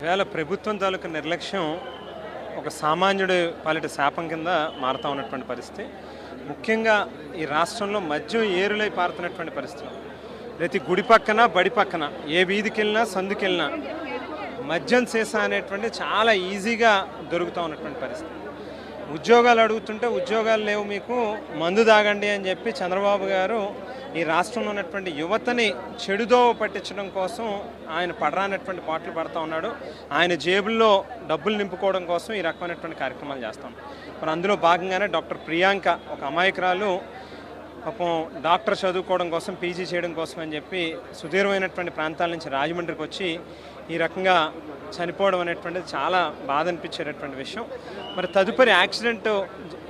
ఇవాళ ప్రభుత్వం తాలూకు నిర్లక్ష్యం ఒక సామాన్యుడి పాలిట శాపం కింద మారుతూ ఉన్నటువంటి పరిస్థితి. ముఖ్యంగా ఈ రాష్ట్రంలో మద్యం ఏరులై పారుతున్నటువంటి పరిస్థితి. ప్రతి గుడి పక్కన బడి పక్కన ఏ వీధికి వెళ్ళినా సందుకి వెళ్ళినా మద్యం సీసా అనేటువంటి చాలా ఈజీగా దొరుకుతూ ఉన్నటువంటి పరిస్థితి. ఉద్యోగాలు అడుగుతుంటే ఉద్యోగాలు లేవు, మీకు మందు తాగండి అని చెప్పి చంద్రబాబు గారు ఈ రాష్ట్రంలో ఉన్నటువంటి యువతని చెడుదోవ పట్టించడం కోసం ఆయన పడరానటువంటి పాటలు పడుతూ ఉన్నాడు. ఆయన జేబుల్లో డబ్బులు నింపుకోవడం కోసం ఈ రకమైనటువంటి కార్యక్రమాలు చేస్తాం. మరి అందులో భాగంగానే డాక్టర్ ప్రియాంక, ఒక అమాయకురాలు, పాపం డాక్టర్ చదువుకోవడం కోసం, పీజీ చేయడం కోసం అని చెప్పి సుదీర్ఘమైనటువంటి ప్రాంతాల నుంచి రాజమండ్రికి వచ్చి ఈ రకంగా చనిపోవడం అనేటువంటిది చాలా బాధ అనిపించేటటువంటి విషయం. మరి తదుపరి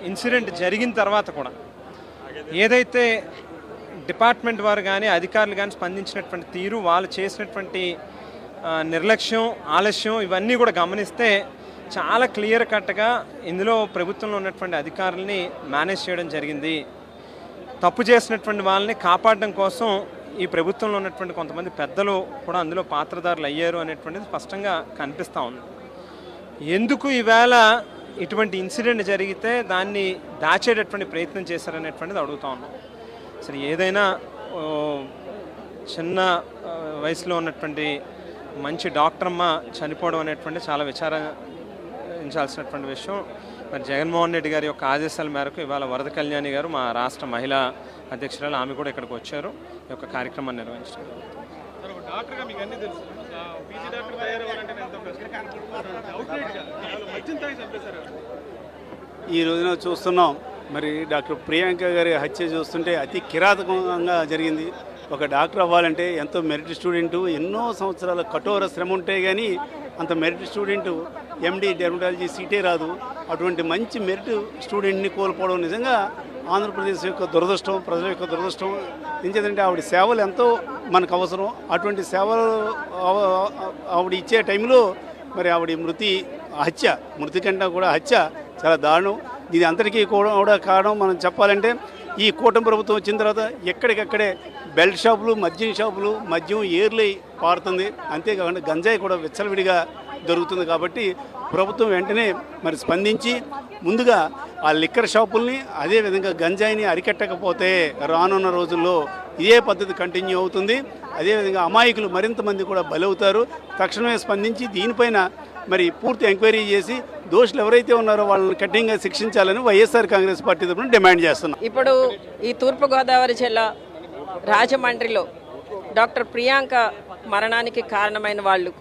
ఇన్సిడెంట్ జరిగిన తర్వాత కూడా ఏదైతే డిపార్ట్మెంట్ వారు కానీ అధికారులు కానీ స్పందించినటువంటి తీరు, వాళ్ళు చేసినటువంటి నిర్లక్ష్యం, ఆలస్యం ఇవన్నీ కూడా గమనిస్తే చాలా క్లియర్ కట్గా ఇందులో ప్రభుత్వంలో ఉన్నటువంటి అధికారులని మేనేజ్ చేయడం జరిగింది. తప్పు చేసినటువంటి వాళ్ళని కాపాడడం కోసం ఈ ప్రభుత్వంలో ఉన్నటువంటి కొంతమంది పెద్దలు కూడా అందులో పాత్రధారులు అయ్యారు అనేటువంటిది స్పష్టంగా కనిపిస్తూ ఉంది. ఎందుకు ఈవేళ ఇటువంటి ఇన్సిడెంట్ జరిగితే దాన్ని దాచేటటువంటి ప్రయత్నం చేశారనేటువంటిది అడుగుతూ ఉన్నాం. అసలు ఏదైనా చిన్న వయసులో ఉన్నటువంటి మంచి డాక్టరమ్మ చనిపోవడం అనేటువంటి చాలా విచారించాల్సినటువంటి విషయం. మరి జగన్మోహన్ రెడ్డి గారి యొక్క ఆదేశాల మేరకు ఇవాళ వరద కళ్యాణి గారు, మా రాష్ట్ర మహిళా అధ్యక్షురాలు, ఆమె కూడా ఇక్కడికి వచ్చారు ఈ యొక్క కార్యక్రమాన్ని నిర్వహించడం. ఈ రోజున చూస్తున్నాం, మరి డాక్టర్ ప్రియాంక గారి హత్య చూస్తుంటే అతి కిరాతకంగా జరిగింది. ఒక డాక్టర్ అవ్వాలంటే ఎంతో మెరిట్ స్టూడెంటు, ఎన్నో సంవత్సరాల కఠోర శ్రమ ఉంటే కానీ అంత మెరిట్ స్టూడెంటు ఎండి డెర్మటాలజీ సీటే రాదు. అటువంటి మంచి మెరిట్ స్టూడెంట్ని కోల్పోవడం నిజంగా ఆంధ్రప్రదేశ్ యొక్క దురదృష్టం, ప్రజల యొక్క దురదృష్టం. ఎందుకంటే ఆవిడ సేవలు ఎంతో మనకు అవసరం. అటువంటి సేవలు ఆవిడ ఇచ్చే టైంలో మరి ఆవిడ మృతి కంటే కూడా హత్య చాలా దారుణం. దీని అంతటికీ కూడా కారణం మనం చెప్పాలంటే ఈ కూటమి ప్రభుత్వం వచ్చిన తర్వాత ఎక్కడికక్కడే బెల్ట్ షాపులు, మద్యం షాపులు, మద్యం ఏర్లై పారుతుంది. అంతేకాకుండా గంజాయి కూడా విచ్చలవిడిగా దొరుకుతుంది. కాబట్టి ప్రభుత్వం వెంటనే మరి స్పందించి ముందుగా ఆ లిక్కర్ షాపుల్ని, అదేవిధంగా గంజాయిని అరికట్టకపోతే రానున్న రోజుల్లో ఇదే పద్ధతి కంటిన్యూ అవుతుంది. అదేవిధంగా అమాయకులు మరింత మంది కూడా బలవుతారు. తక్షణమే స్పందించి దీనిపైన మరి పూర్తి ఎంక్వైరీ చేసి దోషులు ఎవరైతే ఉన్నారో వాళ్ళని కఠినంగా శిక్షించాలని వైఎస్ఆర్ కాంగ్రెస్ పార్టీ తరఫున డిమాండ్ చేస్తున్నాం. ఇప్పుడు ఈ తూర్పుగోదావరి జిల్లా రాజమండ్రిలో డాక్టర్ ప్రియాంక మరణానికి కారణమైన వాళ్ళు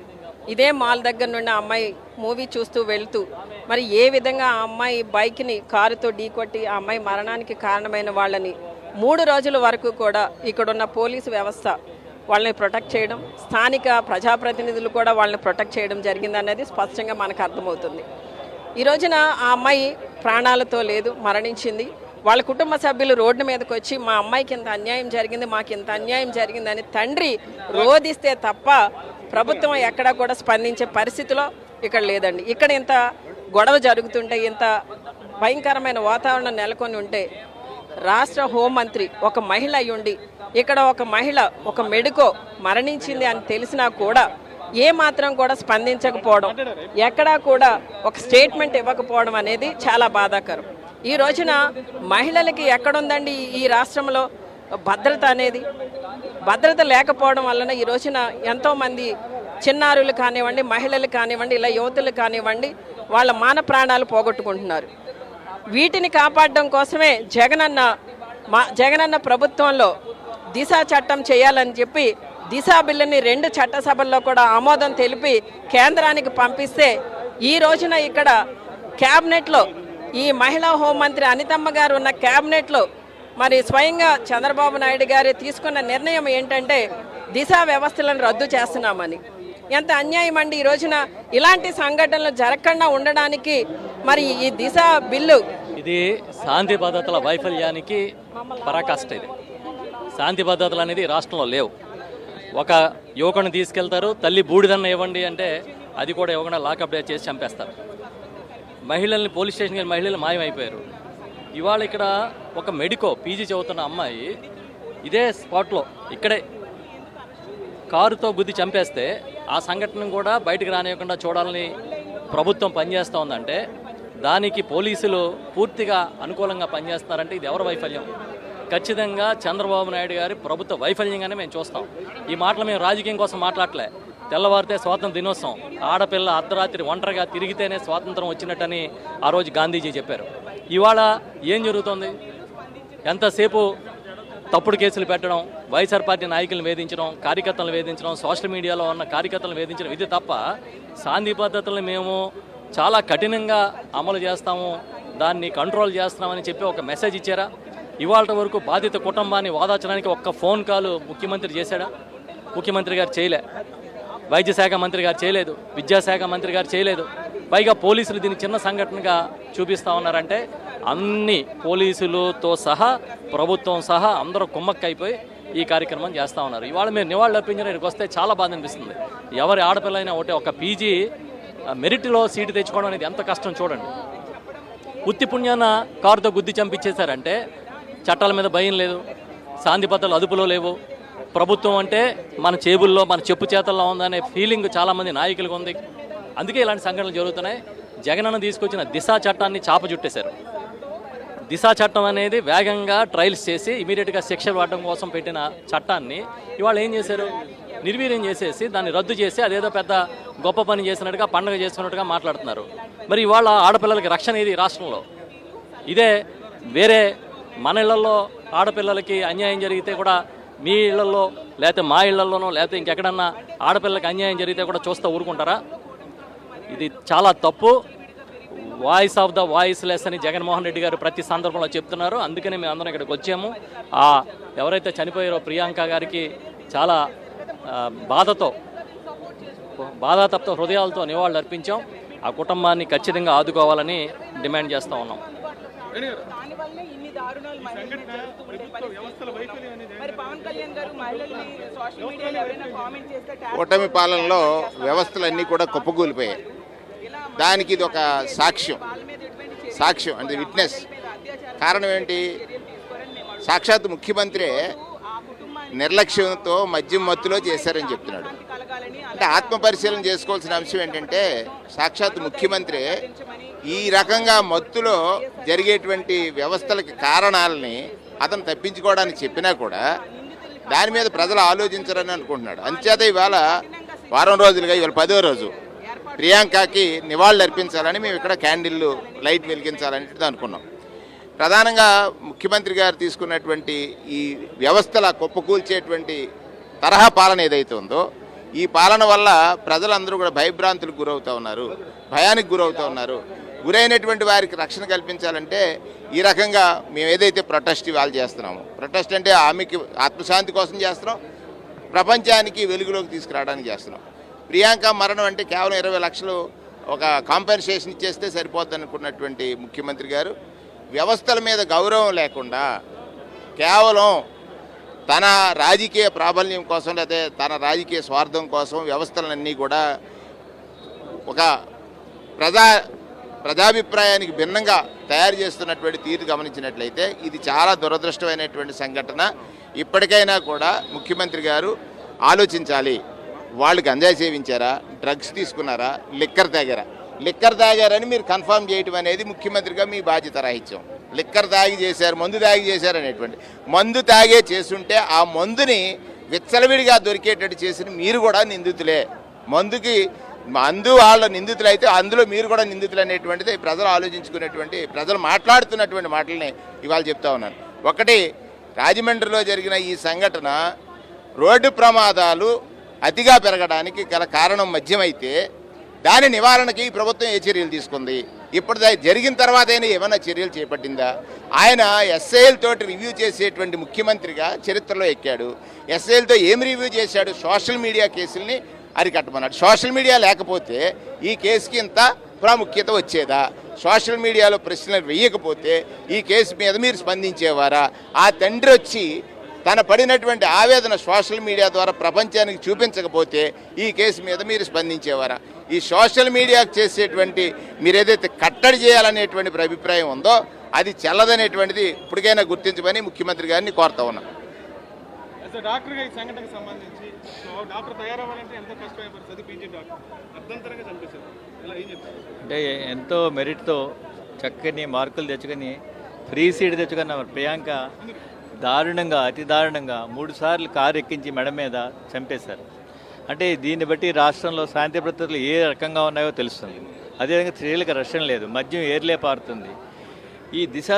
ఇదే మాల్ దగ్గర నుండి ఆ అమ్మాయి మూవీ చూస్తూ వెళ్తూ మరి ఏ విధంగా ఆ అమ్మాయి బైక్ని కారుతో ఢీకొట్టి ఆ అమ్మాయి మరణానికి కారణమైన వాళ్ళని 3 రోజుల వరకు కూడా ఇక్కడున్న పోలీసు వ్యవస్థ వాళ్ళని ప్రొటెక్ట్ చేయడం, స్థానిక ప్రజాప్రతినిధులు కూడా వాళ్ళని ప్రొటెక్ట్ చేయడం జరిగిందనేది స్పష్టంగా మనకు అర్థమవుతుంది. ఈ రోజున ఆ అమ్మాయి ప్రాణాలతో లేదు, మరణించింది. వాళ్ళ కుటుంబ సభ్యులు రోడ్డు మీదకి వచ్చి మా అమ్మాయికి ఇంత అన్యాయం జరిగింది, మాకు ఇంత అన్యాయం జరిగిందని తండ్రి రోధిస్తే తప్ప ప్రభుత్వం ఎక్కడా కూడా స్పందించే పరిస్థితిలో ఇక్కడ లేదండి. ఇక్కడ ఇంత గొడవ జరుగుతుంటే, ఇంత భయంకరమైన వాతావరణం నెలకొని ఉంటే రాష్ట్ర హోంమంత్రి ఒక మహిళ అయ్యుండి ఇక్కడ ఒక మహిళ, ఒక మెడికో మరణించింది అని తెలిసినా కూడా ఏమాత్రం కూడా స్పందించకపోవడం, ఎక్కడా కూడా ఒక స్టేట్మెంట్ ఇవ్వకపోవడం అనేది చాలా బాధాకరం. ఈ రోజున మహిళలకి ఎక్కడుందండి ఈ రాష్ట్రంలో భద్రత అనేది? భద్రత లేకపోవడం వలన ఈ రోజున ఎంతోమంది చిన్నారులు కానివ్వండి, మహిళలు కానివ్వండి, ఇలా యువతులు కానివ్వండి, వాళ్ళ మాన ప్రాణాలు పోగొట్టుకుంటున్నారు. వీటిని కాపాడడం కోసమే జగనన్న ప్రభుత్వంలో దిశ చట్టం చేయాలని చెప్పి దిశ బిల్లుని 2 చట్టసభల్లో కూడా ఆమోదం తెలిపి కేంద్రానికి పంపిస్తే ఈ రోజున ఇక్కడ క్యాబినెట్లో ఈ మహిళా హోంమంత్రి అనితమ్మ గారు ఉన్న క్యాబినెట్లో మరి స్వయంగా చంద్రబాబు నాయుడు గారు తీసుకున్న నిర్ణయం ఏంటంటే దిశ వ్యవస్థలను రద్దు చేస్తున్నామని. ఎంత అన్యాయం అండి! ఈ రోజున ఇలాంటి సంఘటనలు జరగకుండా ఉండడానికి మరి ఈ దిశ బిల్లు ఇది శాంతి భద్రతల వైఫల్యానికి పరాకాష్ట. ఇది శాంతి భద్రతలు అనేది రాష్ట్రంలో లేవు. ఒక యువకుని తీసుకెళ్తారు, తల్లి బూడిదన్న ఇవ్వండి అంటే అది కూడా ఇవ్వకుండా లాకప్ డే చేసి చంపేస్తారు. మహిళల్ని పోలీస్ స్టేషన్కి మహిళలు మాయమైపోయారు. ఇవాళ ఇక్కడ ఒక మెడికో పీజీ చదువుతున్న అమ్మాయి ఇదే స్పాట్లో ఇక్కడే కారుతో గుద్ది చంపేస్తే ఆ సంఘటన కూడా బయటకు రానివ్వకుండా చూడాలని ప్రభుత్వం పనిచేస్తూ ఉందంటే దానికి పోలీసులు పూర్తిగా అనుకూలంగా పనిచేస్తున్నారంటే ఇది ఎవరి వైఫల్యం? ఖచ్చితంగా చంద్రబాబు నాయుడు గారి ప్రభుత్వ వైఫల్యంగానే మేము చూస్తాం. ఈ మాటలు మేము రాజకీయం కోసం మాట్లాడలే. తెల్లవారితే స్వాతంత్ర దినోత్సవం, ఆడపిల్ల అర్ధరాత్రి ఒంటరిగా తిరిగితేనే స్వాతంత్రం వచ్చినట్టని ఆ రోజు గాంధీజీ చెప్పారు. ఇవాళ ఏం జరుగుతుంది? ఎంతసేపు తప్పుడు కేసులు పెట్టడం, వైఎస్ఆర్ పార్టీ నాయకులను వేధించడం, కార్యకర్తలను వేధించడం, సోషల్ మీడియాలో ఉన్న కార్యకర్తలను వేధించడం, ఇది తప్ప శాంతి పద్ధతులను మేము చాలా కఠినంగా అమలు చేస్తాము, దాన్ని కంట్రోల్ చేస్తున్నామని చెప్పి ఒక మెసేజ్ ఇచ్చారా? ఇవాళ వరకు బాధిత కుటుంబాన్ని ఓదార్చడానికి ఒక్క ఫోన్ కాల్ ముఖ్యమంత్రి చేశాడా? ముఖ్యమంత్రి గారు చేయలే, వైద్య శాఖ మంత్రి గారు చేయలేదు, విద్యాశాఖ మంత్రి గారు చేయలేదు. పైగా పోలీసులు దీన్ని చిన్న సంఘటనగా చూపిస్తూ ఉన్నారంటే అన్ని పోలీసులతో సహా ప్రభుత్వం సహా అందరూ కుమ్మక్కైపోయి ఈ కార్యక్రమం చేస్తూ ఉన్నారు. ఇవాళ మీరు నివాళులు అర్పించడానికి వస్తే చాలా బాధ అనిపిస్తుంది. ఎవరి ఆడపిల్లైనా ఒకటే, ఒక పీజీ మెరిట్లో సీటు తెచ్చుకోవడం అనేది ఎంత కష్టం చూడండి. ఉత్తి పుణ్యాన కారుతో గుద్ది చంపించేశారంటే చట్టాల మీద భయం లేదు, శాంతి భద్రతలు అదుపులో లేవు, ప్రభుత్వం అంటే మన చేబుల్లో మన చెప్పు చేతల్లో ఉందనే ఫీలింగ్ చాలామంది నాయకులకు ఉంది. అందుకే ఇలాంటి సంఘటనలు జరుగుతున్నాయి. జగనన్న తీసుకొచ్చిన దిశా చట్టాన్ని చాపజుట్టేశారు. దిశా చట్టం అనేది వేగంగా ట్రయల్స్ చేసి ఇమీడియట్గా శిక్ష పడడం కోసం పెట్టిన చట్టాన్ని ఇవాళ ఏం చేశారు? నిర్వీర్యం చేసేసి దాన్ని రద్దు చేసి అదేదో పెద్ద గొప్ప పని చేసినట్టుగా, పండుగ చేసుకున్నట్టుగా మాట్లాడుతున్నారు. మరి ఇవాళ ఆడపిల్లలకి రక్షణ ఇది రాష్ట్రంలో. ఇదే వేరే మన ఇళ్లలో ఆడపిల్లలకి అన్యాయం జరిగితే కూడా మీ ఇళ్లలో లేకపోతే మా ఇళ్లలోనో లేకపోతే ఇంకెక్కడన్నా ఆడపిల్లలకి అన్యాయం జరిగితే కూడా చూస్తూ ఊరుకుంటారా? ఇది చాలా తప్పు. Voice of the voice less అని జగన్మోహన్ రెడ్డి గారు ప్రతి సందర్భంలో చెప్తున్నారు. అందుకనే మేము అందరం ఇక్కడికి వచ్చాము. ఎవరైతే చనిపోయారో ప్రియాంక గారికి చాలా బాధాతప్త హృదయాలతో నివాళులు అర్పించాం. ఆ కుటుంబాన్ని ఖచ్చితంగా ఆదుకోవాలని డిమాండ్ చేస్తూ ఉన్నాం. కూటమి పాలనలో వ్యవస్థలన్నీ కూడా కుప్పకూలిపోయాయి. దానికి ఇది ఒక సాక్ష్యం అంటే విట్నెస్. కారణం ఏంటి? సాక్షాత్ ముఖ్యమంత్రి నిర్లక్ష్యంతో మద్యం మత్తులో చేశారని చెప్తున్నాడు. అంటే ఆత్మ పరిశీలన చేసుకోవాల్సిన అంశం ఏంటంటే సాక్షాత్ ముఖ్యమంత్రి ఈ రకంగా మత్తులో జరిగేటువంటి వ్యవస్థలకి కారణాలని అతను తప్పించుకోవడానికి చెప్పినా కూడా దాని మీద ప్రజలు ఆలోచించరని అనుకుంటున్నాడు. అంచేత ఇవాళ వారం రోజులుగా ఇవాళ 10వ రోజు ప్రియాంకకి నివాళులు అర్పించాలని మేము ఇక్కడ క్యాండిల్లు లైట్ వెలిగించాలనేది అనుకున్నాం. ప్రధానంగా ముఖ్యమంత్రి గారు తీసుకున్నటువంటి ఈ వ్యవస్థల కుప్పకూల్చేటువంటి తరహా పాలన ఏదైతే ఉందో ఈ పాలన వల్ల ప్రజలందరూ కూడా భయభ్రాంతులకు గురవుతూ ఉన్నారు, భయానికి గురవుతూ ఉన్నారు. గురైనటువంటి వారికి రక్షణ కల్పించాలంటే ఈ రకంగా మేము ఏదైతే ప్రొటెస్ట్ ఇవాళ చేస్తున్నామో, ప్రొటెస్ట్ అంటే ఆమెకి ఆత్మశాంతి కోసం చేస్తున్నాం, ప్రపంచానికి వెలుగులోకి తీసుకురావడానికి చేస్తున్నాం. ప్రియాంక మరణం అంటే కేవలం 20 లక్షలు ఒక కాంపెన్సేషన్ ఇచ్చేస్తే సరిపోద్ది అనుకున్నటువంటి ముఖ్యమంత్రి గారు వ్యవస్థల మీద గౌరవం లేకుండా కేవలం తన రాజకీయ ప్రాబల్యం కోసం లేకపోతే తన రాజకీయ స్వార్థం కోసం వ్యవస్థలన్నీ కూడా ఒక ప్రజాభిప్రాయానికి భిన్నంగా తయారు చేస్తున్నటువంటి తీరు గమనించినట్లయితే ఇది చాలా దురదృష్టమైనటువంటి సంఘటన. ఇప్పటికైనా కూడా ముఖ్యమంత్రి గారు ఆలోచించాలి. వాళ్ళు గంజాయి సేవించారా, డ్రగ్స్ తీసుకున్నారా, లిక్కర్ తాగారని మీరు కన్ఫర్మ్ చేయటం అనేది ముఖ్యమంత్రిగా మీ బాధ్యత రాహిత్యం. లిక్కర్ తాగి చేశారు, మందు తాగి చేశారు అనేటువంటి మందు తాగే చేస్తుంటే ఆ మందుని విచ్చలవిడిగా దొరికేటట్టు చేసిన మీరు కూడా నిందితులే. మందు వాళ్ళ నిందితులు అయితే అందులో మీరు కూడా నిందితులు అనేటువంటిది ప్రజలు ఆలోచించుకునేటువంటి, ప్రజలు మాట్లాడుతున్నటువంటి మాటల్ని ఇవాళ చెప్తా ఉన్నాను. ఒకటి, రాజమండ్రిలో జరిగిన ఈ సంఘటన రోడ్డు ప్రమాదాలు అతిగా పెరగడానికి గల కారణం మద్యమైతే దాని నివారణకి ఈ ప్రభుత్వం ఏ చర్యలు తీసుకుంది? ఇప్పుడు జరిగిన తర్వాత అయినా ఏమైనా చర్యలు చేపట్టిందా? ఆయన ఎస్ఐలతోటి రివ్యూ చేసేటువంటి ముఖ్యమంత్రిగా చరిత్రలో ఎక్కాడు. ఎస్ఐలతో ఏం రివ్యూ చేశాడు? సోషల్ మీడియా కేసుల్ని అరికట్టమన్నాడు. సోషల్ మీడియా లేకపోతే ఈ కేసుకి ఇంత ప్రాముఖ్యత వచ్చేదా? సోషల్ మీడియాలో ప్రశ్నలు వేయకపోతే ఈ కేసు మీద మీరు స్పందించేవారా? ఆ తండ్రి వచ్చి తన పడినటువంటి ఆవేదన సోషల్ మీడియా ద్వారా ప్రపంచానికి చూపించకపోతే ఈ కేసు మీద మీరు స్పందించేవారా? ఈ సోషల్ మీడియాకు చేసేటువంటి మీరు ఏదైతే కట్టడి చేయాలనేటువంటి అభిప్రాయం ఉందో అది చెల్లదనేటువంటిది ఇప్పటికైనా గుర్తించమని ముఖ్యమంత్రి గారిని కోరుతా ఉన్నాం. డాక్టర్ తయారవ్వాలంటే ఎంతో కష్టమైన పరిస్థితి. పీజీ డాక్టర్ అర్థంతరంగా చంపేశారు. ఇలా ఏం చెప్తారు? అంటే ఎంతో మెరిట్తో చక్కని మార్కులు తెచ్చుకొని ఫ్రీ సీట్ తెచ్చుకున్న ప్రియాంక దారుణంగా, అతి దారుణంగా 3 సార్లు కారు ఎక్కించి మెడ మీద చంపేశారు. అంటే దీన్ని బట్టి రాష్ట్రంలో శాంతి భద్రతలు ఏ రకంగా ఉన్నాయో తెలుస్తుంది. అదేవిధంగా స్త్రీలకు రక్షణ లేదు, మద్యం ఏర్లే పారుతుంది. ఈ దిశ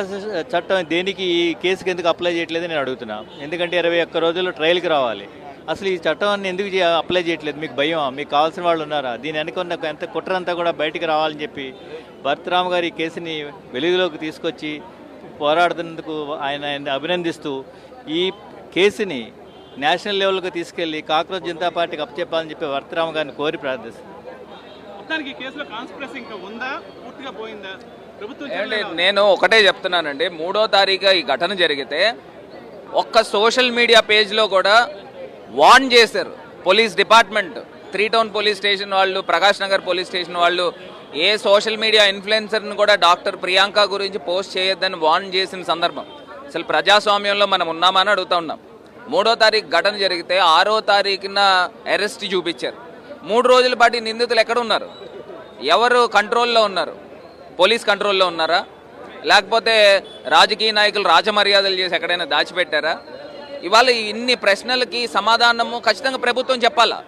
చట్టం దేనికి, ఈ కేసుకి ఎందుకు అప్లై చేయట్లేదు నేను అడుగుతున్నా. ఎందుకంటే 21 రోజుల్లో ట్రయల్కి రావాలి. అసలు ఈ చట్టాన్ని ఎందుకు అప్లై చేయట్లేదు? మీకు భయం? మీకు కావాల్సిన వాళ్ళు ఉన్నారా? దీని వెనుకున్న ఎంత కుట్రంతా కూడా బయటికి రావాలని చెప్పి భరతరామ్ గారు ఈ కేసుని వెలుగులోకి తీసుకొచ్చి పోరాడుతున్నందుకు ఆయన అభినందిస్తూ ఈ కేసుని నేషనల్ లెవెల్కి తీసుకెళ్లి కాక్రోచ్ జనతా పార్టీకి అప్పచెప్పాలని చెప్పి భరతరామ్ గారిని కోరి ప్రార్థిస్తున్నాను. మొత్తానికి కేసులో కాన్స్పిరసీ ఇంకా ఉందా, పూర్తిగా పోయిందా? నేను ఒకటే చెప్తున్నానండి, 3వ తారీఖు ఈ ఘటన జరిగితే ఒక్క సోషల్ మీడియా పేజ్లో కూడా వార్న్ చేశారు police department, 3 town police station వాళ్ళు, ప్రకాష్ నగర్ పోలీస్ స్టేషన్ వాళ్ళు ఏ సోషల్ మీడియా ఇన్ఫ్లుయెన్సర్ని కూడా డాక్టర్ ప్రియాంక గురించి పోస్ట్ చేయొద్దని వార్న్ చేసిన సందర్భం. అసలు ప్రజాస్వామ్యంలో మనం ఉన్నామని అడుగుతా ఉన్నాం. 3వ తారీఖు ఘటన జరిగితే 6వ తారీఖున అరెస్ట్ చూపించారు. 3 రోజుల పాటు నిందితులు ఎక్కడ ఉన్నారు? ఎవరు కంట్రోల్లో ఉన్నారు? పోలీస్ కంట్రోల్లో ఉన్నారా? లేకపోతే రాజకీయ నాయకులు రాజమర్యాదలు చేసి ఎక్కడైనా దాచిపెట్టారా? ఇవాళ ఇన్ని ప్రశ్నలకి సమాధానము ఖచ్చితంగా ప్రభుత్వం చెప్పాలా.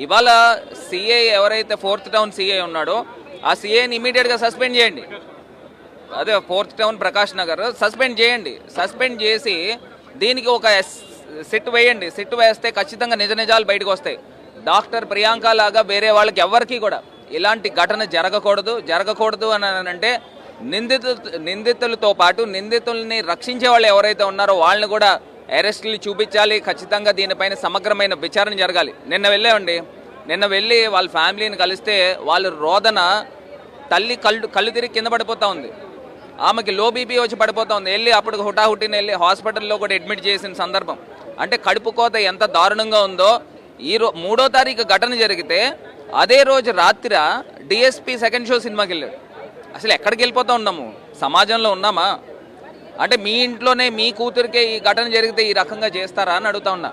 ఇవాళ సిఐ ఎవరైతే 4th టౌన్ సిఐ ఉన్నాడో ఆ సిఐని ఇమీడియట్గా సస్పెండ్ చేయండి. అదే 4th town Prakash Nagar suspend చేయండి. సస్పెండ్ చేసి దీనికి ఒక సిట్ వేయండి. సిట్ వేస్తే ఖచ్చితంగా నిజ నిజాలు బయటకు వస్తాయి. డాక్టర్ ప్రియాంక లాగా వేరే వాళ్ళకి ఎవరికి కూడా ఇలాంటి ఘటన జరగకూడదు అని అంటే నిందితులతో పాటు నిందితుల్ని రక్షించే వాళ్ళు ఎవరైతే ఉన్నారో వాళ్ళని కూడా అరెస్టులు చూపించాలి. ఖచ్చితంగా దీనిపైన సమగ్రమైన విచారణ జరగాలి. నిన్న వెళ్ళి వాళ్ళ ఫ్యామిలీని కలిస్తే వాళ్ళ రోదన, తల్లి కళ్ళు తిరిగి కింద పడిపోతూ ఉంది, ఆమెకి లో బీపీ వచ్చి పడిపోతూ ఉంది. వెళ్ళి అప్పుడు హుటాహుటిని వెళ్ళి హాస్పిటల్లో కూడా అడ్మిట్ చేసిన సందర్భం. అంటే కడుపు కోత ఎంత దారుణంగా ఉందో. 3వ తారీఖు ఘటన జరిగితే అదే రోజు రాత్రి డిఎస్పీ 2nd షో సినిమాకి వెళ్ళాడు. అసలు ఎక్కడికి వెళ్ళిపోతూ ఉన్నాము? సమాజంలో ఉన్నామా? అంటే మీ ఇంట్లోనే మీ కూతురికే ఈ ఘటన జరిగితే ఈ రకంగా చేస్తారా అని అడుగుతా ఉన్నా.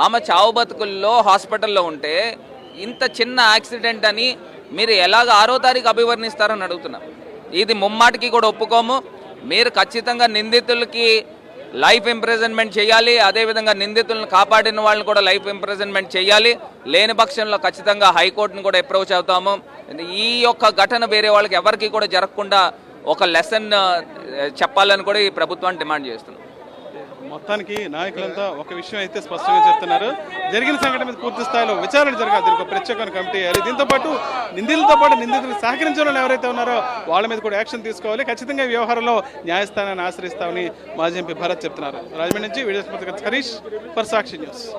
ఆమె చావు బతుకుల్లో హాస్పిటల్లో ఉంటే ఇంత చిన్న యాక్సిడెంట్ అని మీరు ఎలాగ 6వ తారీఖు అభివర్ణిస్తారని అడుగుతున్నా. ఇది ముమ్మాటికి కూడా ఒప్పుకోము. మీరు ఖచ్చితంగా నిందితులకి లైఫ్ ఇంప్రిజన్మెంట్ చేయాలి. అదేవిధంగా నిందితులను కాపాడిన వాళ్ళని కూడా లైఫ్ ఇంప్రిజన్మెంట్ చేయాలి. లేని పక్షంలో ఖచ్చితంగా హైకోర్టును కూడా అప్రోచ్ అవుతాము. ఈ యొక్క ఘటన వేరే వాళ్ళకి ఎవరికి కూడా జరగకుండా ఒక లెసన్ చెప్పాలని కూడా ఈ ప్రభుత్వాన్ని డిమాండ్ చేస్తున్నాం. మొత్తానికి నాయకులంతా ఒక విషయం అయితే స్పష్టంగా చెప్తున్నారు. జరిగిన సంఘటన మీద పూర్తి స్థాయిలో విచారణ జరగాలి. దీనికి ఒక ప్రత్యేక కమిటీ వేయాలి. దీంతో పాటు నిందితులకు సహకరించిన వాళ్ళు ఎవరైతే ఉన్నారో వాళ్ళ మీద కూడా యాక్షన్ తీసుకోవాలి. ఖచ్చితంగా ఈ వ్యవహారంలో న్యాయస్థానాన్ని ఆశ్రయిస్తామని మాజీ ఎంపీ భరత్ చెప్తున్నారు. రాజమండ్రి నుంచి video Harish for Sakshi news.